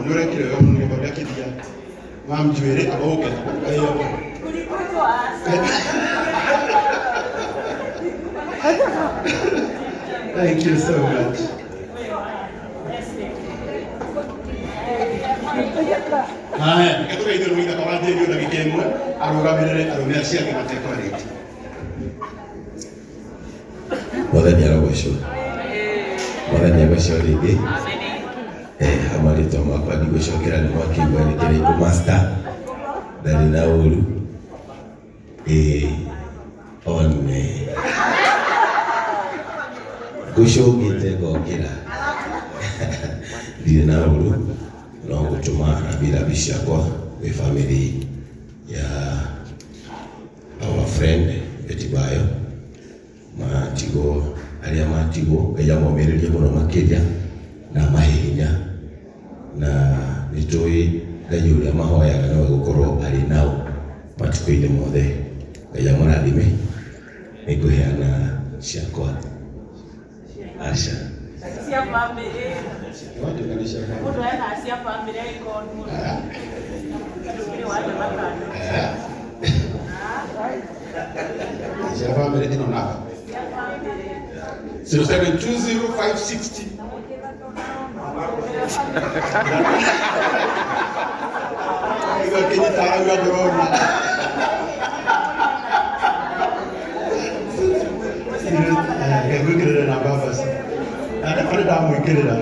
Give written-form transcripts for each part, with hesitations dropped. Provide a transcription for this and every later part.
Nurekire wega muno ngibabya kidia. Mamjwere aboke. Thank you so much. Haya, nikatoka hiyo ndio kama ndio na kikemwe, arogamirere aromercia kama tekoreti. Mwathani arogocwo. Mwathani agocwo rĩngĩ. Amarĩtwa makwa ndigũcokera nĩ mwakĩigua rĩkĩrĩkũ master. Ndarĩ na ũru. One. Gũcũngĩte ngokĩra. Ndirĩ na ũru. No gũtũma rabirabi ciakwa gwĩ family ya our friend Betibayo. Matigo arĩa matigwo Ngai amomĩrĩrie mũno makĩria na mahinya na nĩtũĩ Ngai ũrĩa mahoyaga no gũkorwo arĩ nao matukũ-inĩ mothe. Ngai amũrathime. Nĩngũheana ciakwa. Asha cia family. Mũndũ ena cia family ĩkonwo. Nĩ wale makana. Cia family ĩno na 0720560560. Igo kinitara gwa drone. Ngwikirira na baba. Ana pale da mwikirira.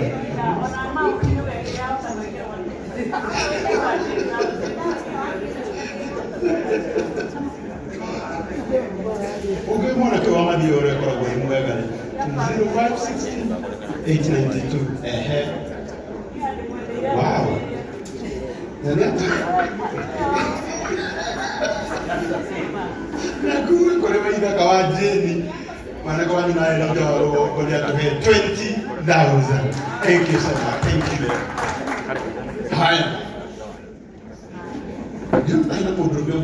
Uge mwana kwa madi ore kwa mwega. 0560-892. Wow. Nakuwe kwa lema ina kawajeni. Mana kwa nina ila kwa lia tuhe 20,000. Thank you so much. Thank you. Haya. Aina podrobeo